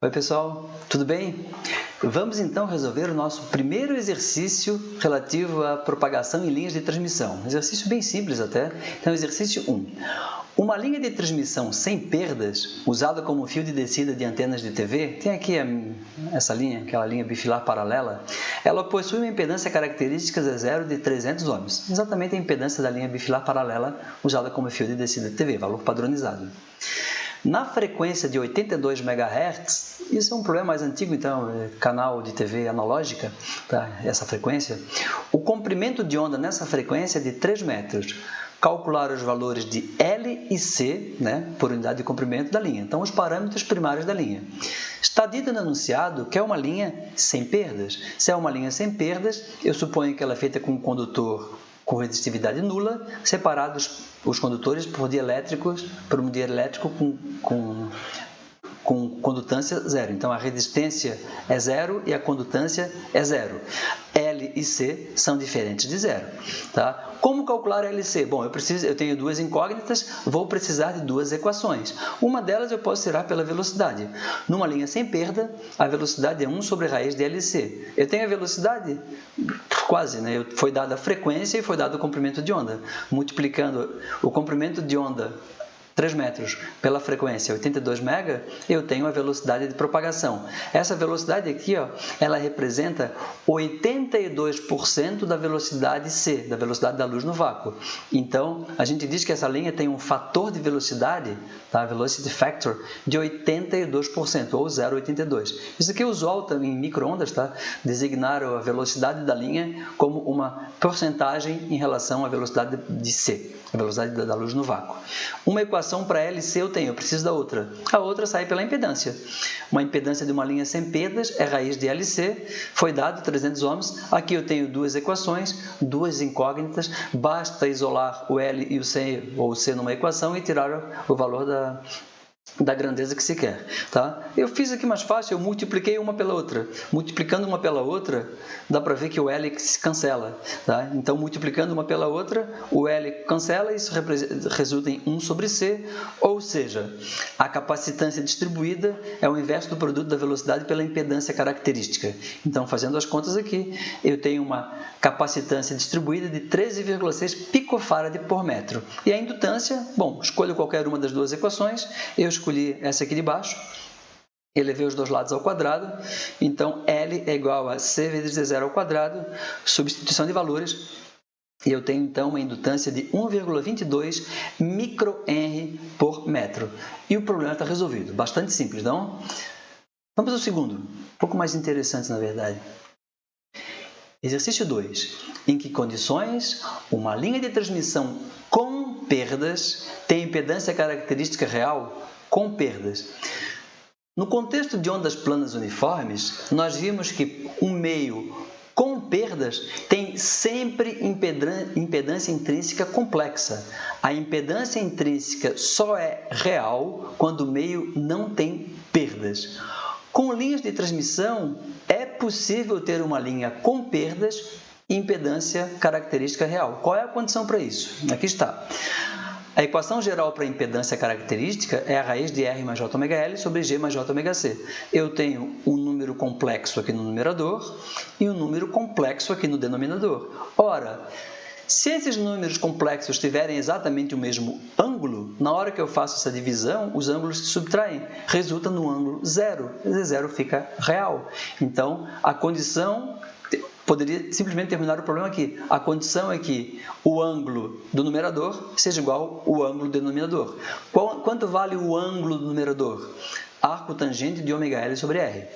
Oi pessoal, tudo bem? Vamos então resolver o nosso primeiro exercício relativo à propagação em linhas de transmissão. Um exercício bem simples até. Então, exercício 1. Uma linha de transmissão sem perdas, usada como fio de descida de antenas de TV, tem aqui essa linha, aquela linha bifilar paralela, ela possui uma impedância característica Z0 de 300 ohms, exatamente a impedância da linha bifilar paralela usada como fio de descida de TV, valor padronizado. Na frequência de 82 MHz, isso é um problema mais antigo, então, canal de TV analógica, tá? Essa frequência, o comprimento de onda nessa frequência é de 3 metros. Calcular os valores de L e C, né, por unidade de comprimento da linha. Então, os parâmetros primários da linha. Está dito no enunciado que é uma linha sem perdas. Se é uma linha sem perdas, eu suponho que ela é feita com um condutor com resistividade nula, separados os condutores por um dia elétrico com condutância zero. Então, a resistência é zero e a condutância é zero. L e C são diferentes de zero. Tá? Como calcular LC? Bom, eu tenho duas incógnitas, vou precisar de duas equações. Uma delas eu posso tirar pela velocidade. Numa linha sem perda, a velocidade é 1 sobre a raiz de LC. Eu tenho a velocidade? Quase, né? Foi dada a frequência e foi dado o comprimento de onda. Multiplicando o comprimento de onda 3 metros pela frequência 82 MHz, eu tenho a velocidade de propagação. Essa velocidade aqui, ó, ela representa 82% da velocidade C, da velocidade da luz no vácuo. Então, a gente diz que essa linha tem um fator de velocidade, tá? Velocity factor, de 82%, ou 0,82. Isso aqui é usual em micro-ondas, tá? Designar a velocidade da linha como uma porcentagem em relação à velocidade de C, a velocidade da luz no vácuo. Uma equação para LC eu preciso da outra. A outra sai pela impedância. Uma impedância de uma linha sem perdas é raiz de LC, foi dado 300 ohms. Aqui eu tenho duas equações, duas incógnitas, basta isolar o L e o C, ou o C numa equação e tirar o valor da grandeza que se quer. Tá? Eu fiz aqui mais fácil, eu multipliquei uma pela outra. Multiplicando uma pela outra, dá para ver que o L se cancela. Tá? Então, multiplicando uma pela outra, o L cancela e isso resulta em 1 sobre C, ou seja, a capacitância distribuída é o inverso do produto da velocidade pela impedância característica. Então, fazendo as contas aqui, eu tenho uma capacitância distribuída de 13,6 picofarad por metro. E a indutância, bom, escolho qualquer uma das duas equações, eu escolhi essa aqui de baixo, elevei os dois lados ao quadrado, então L é igual a C vezes Z0 ao quadrado, substituição de valores, e eu tenho então uma indutância de 1,22 microhenry por metro. E o problema está resolvido, bastante simples, não? Vamos ao segundo, um pouco mais interessante na verdade. Exercício 2. Em que condições uma linha de transmissão com perdas tem impedância característica real com perdas? No contexto de ondas planas uniformes, nós vimos que um meio com perdas tem sempre impedância intrínseca complexa. A impedância intrínseca só é real quando o meio não tem perdas. Com linhas de transmissão, é possível ter uma linha com perdas e impedância característica real. Qual é a condição para isso? Aqui está. A equação geral para a impedância característica é a raiz de R mais J ômega L sobre G mais J ômega C. Eu tenho um número complexo aqui no numerador e um número complexo aqui no denominador. Ora, se esses números complexos tiverem exatamente o mesmo ângulo, na hora que eu faço essa divisão, os ângulos se subtraem, resulta no ângulo zero, e zero fica real. Então, a condição poderia simplesmente terminar o problema aqui. A condição é que o ângulo do numerador seja igual ao ângulo do denominador. Quanto vale o ângulo do numerador? Arco tangente de ômega L sobre R.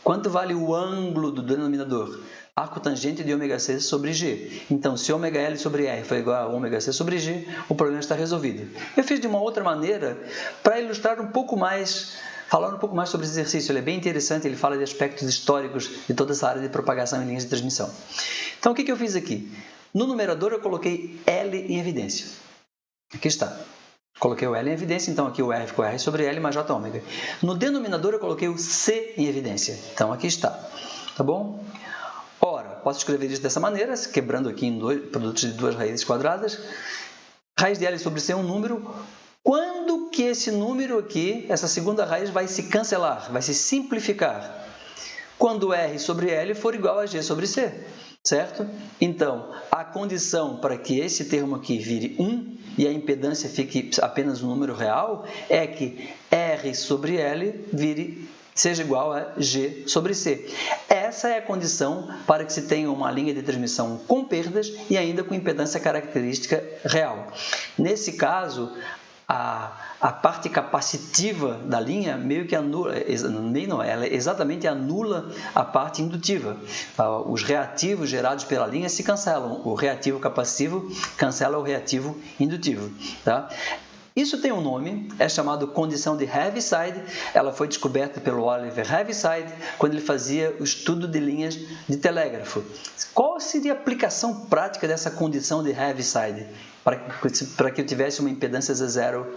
Quanto vale o ângulo do denominador? Arco tangente de ômega C sobre G. Então, se ômega L sobre R for igual a ômega C sobre G, o problema está resolvido. Eu fiz de uma outra maneira para ilustrar um pouco mais, falar um pouco mais sobre esse exercício. Ele é bem interessante, ele fala de aspectos históricos de toda essa área de propagação em linhas de transmissão. Então, o que eu fiz aqui? No numerador, eu coloquei L em evidência. Aqui está. Coloquei o L em evidência, então aqui o R ficou R sobre L mais J ômega. No denominador, eu coloquei o C em evidência. Então, aqui está. Tá bom? Ora, posso escrever isso dessa maneira, quebrando aqui em produtos de duas raízes quadradas. Raiz de L sobre C é um número. Quando que esse número aqui, essa segunda raiz, vai se cancelar, vai se simplificar quando R sobre L for igual a G sobre C, certo? Então, a condição para que esse termo aqui vire 1 e a impedância fique apenas um número real é que R sobre L seja igual a G sobre C. Essa é a condição para que se tenha uma linha de transmissão com perdas e ainda com impedância característica real. Nesse caso, a parte capacitiva da linha meio que anula, ela exatamente anula a parte indutiva. Os reativos gerados pela linha se cancelam. O reativo capacivo cancela o reativo indutivo. Tá? Isso tem um nome, é chamado condição de Heaviside. Ela foi descoberta pelo Oliver Heaviside quando ele fazia o estudo de linhas de telégrafo. Qual seria a aplicação prática dessa condição de Heaviside para que eu tivesse uma impedância Z0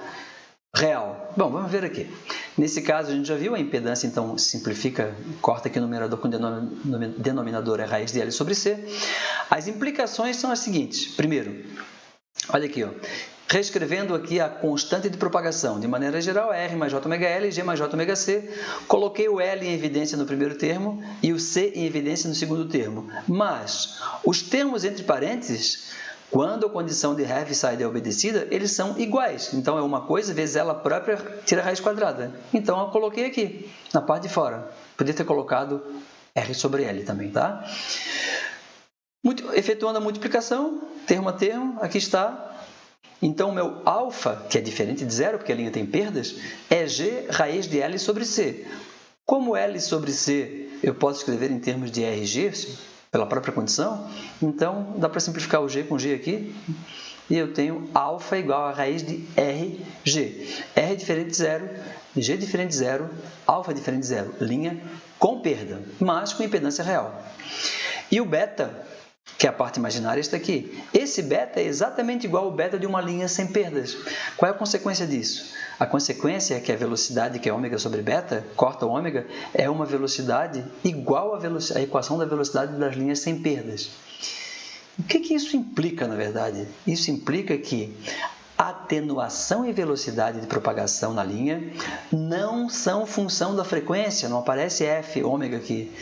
real? Bom, vamos ver aqui. Nesse caso, a gente já viu a impedância, então simplifica, corta aqui o numerador com o denominador é raiz de L sobre C. As implicações são as seguintes. Primeiro, olha aqui, ó. Reescrevendo aqui a constante de propagação, de maneira geral, R mais J ômega L, G mais J ômega C. Coloquei o L em evidência no primeiro termo e o C em evidência no segundo termo. Mas os termos entre parênteses, quando a condição de Heaviside é obedecida, eles são iguais. Então, é uma coisa vezes ela própria tira a raiz quadrada. Então, eu coloquei aqui, na parte de fora. Podia ter colocado R sobre L também, tá? Efetuando a multiplicação, termo a termo, aqui está. Então, o meu alfa, que é diferente de zero, porque a linha tem perdas, é G raiz de L sobre C. Como L sobre C eu posso escrever em termos de RG, pela própria condição, então dá para simplificar o G com G aqui, e eu tenho alfa igual a raiz de RG. R diferente de zero, G diferente de zero, alfa diferente de zero. Linha com perda, mas com impedância real. E o beta, que é a parte imaginária, está aqui. Esse beta é exatamente igual ao beta de uma linha sem perdas. Qual é a consequência disso? A consequência é que a velocidade, que é ômega sobre beta, corta o ômega, é uma velocidade igual à equação da velocidade das linhas sem perdas. O que isso implica, na verdade? Isso implica que atenuação e velocidade de propagação na linha não são função da frequência, não aparece F, ômega aqui.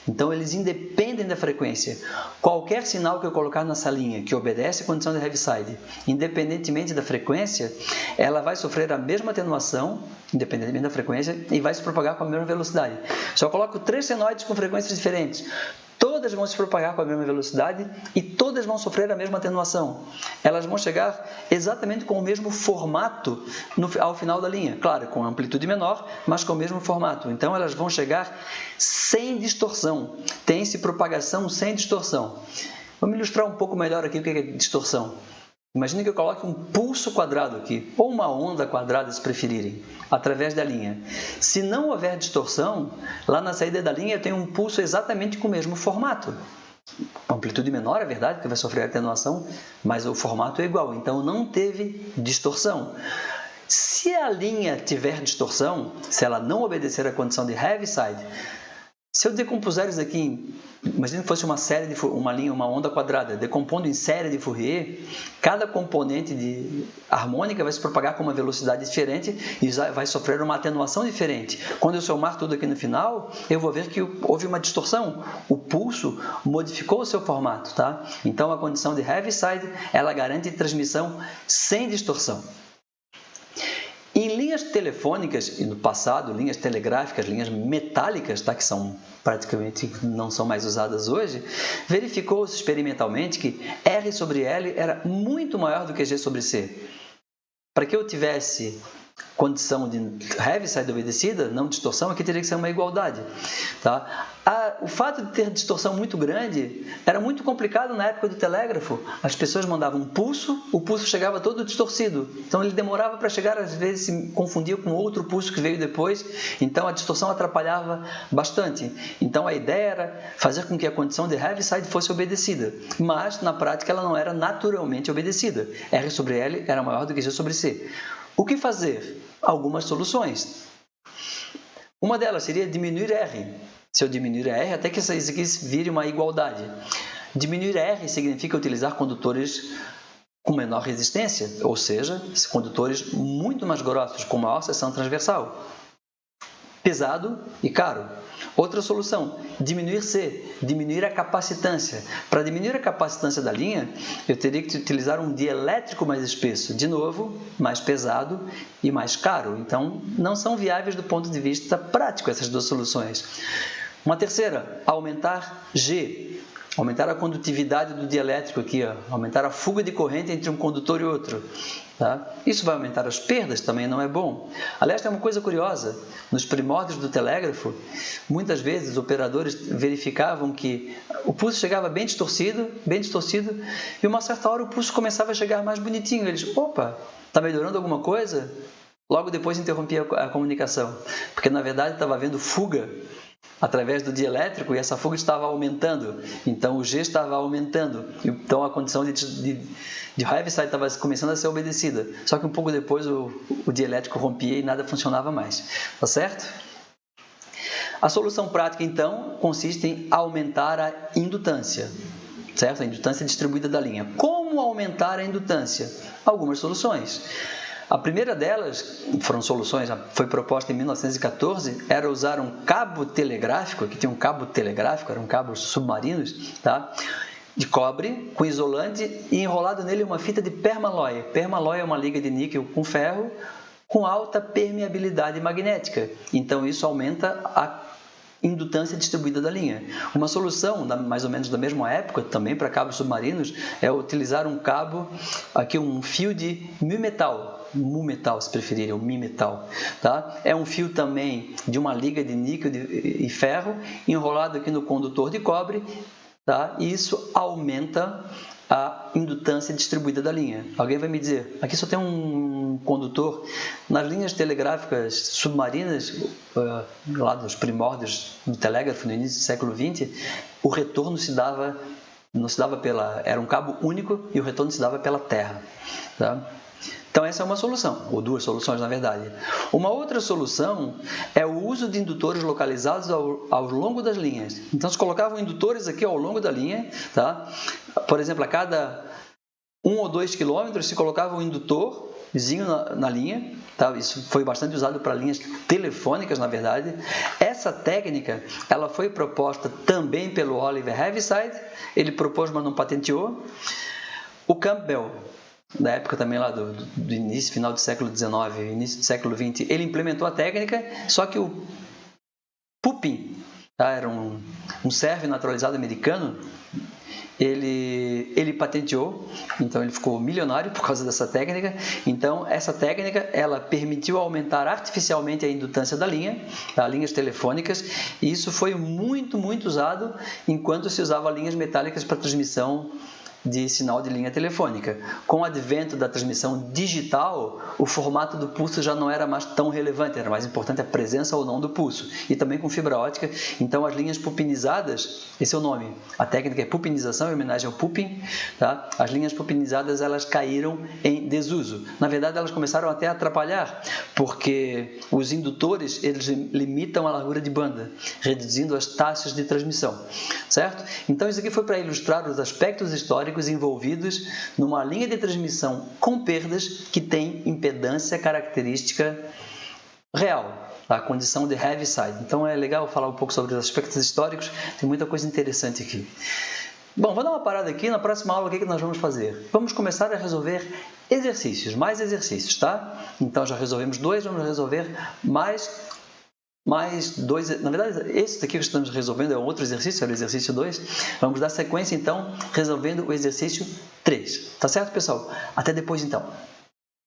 Então, eles independem da frequência. Qualquer sinal que eu colocar nessa linha que obedece à condição de Heaviside, independentemente da frequência, ela vai sofrer a mesma atenuação, independentemente da frequência, e vai se propagar com a mesma velocidade. Se eu coloco 3 senoides com frequências diferentes, todas vão se propagar com a mesma velocidade e todas vão sofrer a mesma atenuação. Elas vão chegar exatamente com o mesmo formato ao final da linha. Claro, com amplitude menor, mas com o mesmo formato. Então, elas vão chegar sem distorção. Tem-se propagação sem distorção. Vamos ilustrar um pouco melhor aqui o que é distorção. Imagine que eu coloque um pulso quadrado aqui, ou uma onda quadrada, se preferirem, através da linha. Se não houver distorção, lá na saída da linha eu tenho um pulso exatamente com o mesmo formato. Amplitude menor, é verdade, porque vai sofrer atenuação, mas o formato é igual, então não teve distorção. Se a linha tiver distorção, se ela não obedecer à condição de Heaviside, se eu decompuser isso aqui, imagine que fosse uma onda quadrada, decompondo em série de Fourier, cada componente harmônica vai se propagar com uma velocidade diferente e vai sofrer uma atenuação diferente. Quando eu somar tudo aqui no final, eu vou ver que houve uma distorção. O pulso modificou o seu formato, tá? Então, a condição de Heaviside, ela garante transmissão sem distorção. Em linhas telefônicas, e no passado, linhas telegráficas, linhas metálicas, tá, que praticamente não são mais usadas hoje, verificou-se experimentalmente que R sobre L era muito maior do que G sobre C. Para que eu tivesse condição de Heaviside obedecida, não distorção, aqui teria que ser uma igualdade. Tá? O fato de ter distorção muito grande era muito complicado na época do telégrafo. As pessoas mandavam um pulso, o pulso chegava todo distorcido. Então, ele demorava para chegar, às vezes se confundia com outro pulso que veio depois. Então, a distorção atrapalhava bastante. Então, a ideia era fazer com que a condição de Heaviside fosse obedecida. Mas, na prática, ela não era naturalmente obedecida. R sobre L era maior do que G sobre C. O que fazer? Algumas soluções. Uma delas seria diminuir R. Se eu diminuir R, até que isso aqui vire uma igualdade. Diminuir R significa utilizar condutores com menor resistência, ou seja, condutores muito mais grossos, com maior seção transversal. Pesado e caro. Outra solução, diminuir C, diminuir a capacitância. Para diminuir a capacitância da linha, eu teria que utilizar um dielétrico mais espesso. De novo, mais pesado e mais caro. Então, não são viáveis do ponto de vista prático essas duas soluções. Uma terceira, aumentar G. Aumentar a condutividade do dielétrico aqui, ó. Aumentar a fuga de corrente entre um condutor e outro. Tá? Isso vai aumentar as perdas, também não é bom. Aliás, tem uma coisa curiosa. Nos primórdios do telégrafo, muitas vezes os operadores verificavam que o pulso chegava bem distorcido, e uma certa hora o pulso começava a chegar mais bonitinho. Eles, opa, está melhorando alguma coisa? Logo depois interrompia a comunicação, porque na verdade estava havendo fuga através do dielétrico e essa fuga estava aumentando, então o G estava aumentando, então a condição de Heaviside estava começando a ser obedecida, só que um pouco depois o dielétrico rompia e nada funcionava mais, tá certo? A solução prática então consiste em aumentar a indutância, certo? A indutância distribuída da linha. Como aumentar a indutância? Algumas soluções. A primeira delas, foram soluções, foi proposta em 1914, era usar um cabo telegráfico, aqui tem um cabo telegráfico, eram cabos submarinos, tá? De cobre, com isolante e enrolado nele uma fita de permalloy. Permalloy é uma liga de níquel com ferro com alta permeabilidade magnética, então isso aumenta a indutância distribuída da linha. Uma solução, mais ou menos da mesma época, também para cabos submarinos, é utilizar um cabo, aqui um fio de mu-metal, se preferirem, o mi-metal. Tá? É um fio também de uma liga de níquel e ferro, enrolado aqui no condutor de cobre, tá? E isso aumenta a indutância distribuída da linha. Alguém vai me dizer, aqui só tem um condutor. Nas linhas telegráficas submarinas, lá dos primórdios do telégrafo, no início do século XX, o retorno não se dava era um cabo único e o retorno se dava pela terra. Tá? Então essa é uma solução, ou duas soluções na verdade. Uma outra solução é o uso de indutores localizados ao longo das linhas. Então se colocavam indutores aqui ao longo da linha, tá? Por exemplo, a cada 1 ou 2 quilômetros se colocava um indutorzinho na linha, tá? Isso foi bastante usado para linhas telefônicas na verdade. Essa técnica ela foi proposta também pelo Oliver Heaviside, ele propôs, mas não patenteou. O Campbell, da época também lá do início, final do século XIX, início do século XX, ele implementou a técnica, só que o Pupin, tá? Era um servo naturalizado americano, ele patenteou, então ele ficou milionário por causa dessa técnica. Então essa técnica ela permitiu aumentar artificialmente a indutância da linha, tá? Linhas telefônicas, e isso foi muito usado enquanto se usava linhas metálicas para transmissão de sinal de linha telefônica. Com o advento da transmissão digital, o formato do pulso já não era mais tão relevante, era mais importante a presença ou não do pulso. E também com fibra ótica, então as linhas pupinizadas, esse é o nome, a técnica é pupinização, em homenagem ao Pupin, tá? As linhas pupinizadas elas caíram em desuso. Na verdade, elas começaram até a atrapalhar, porque os indutores eles limitam a largura de banda, reduzindo as taxas de transmissão, certo? Então isso aqui foi para ilustrar os aspectos históricos envolvidos numa linha de transmissão com perdas que tem impedância característica real, a condição de Heaviside. Então é legal falar um pouco sobre os aspectos históricos, tem muita coisa interessante aqui. Bom, vou dar uma parada aqui, na próxima aula o que nós vamos fazer? Vamos começar a resolver exercícios, mais exercícios, tá? Então já resolvemos 2, vamos resolver mais 2, na verdade, esse daqui que estamos resolvendo é um outro exercício, era o exercício 2. Vamos dar sequência, então, resolvendo o exercício 3. Tá certo, pessoal? Até depois, então.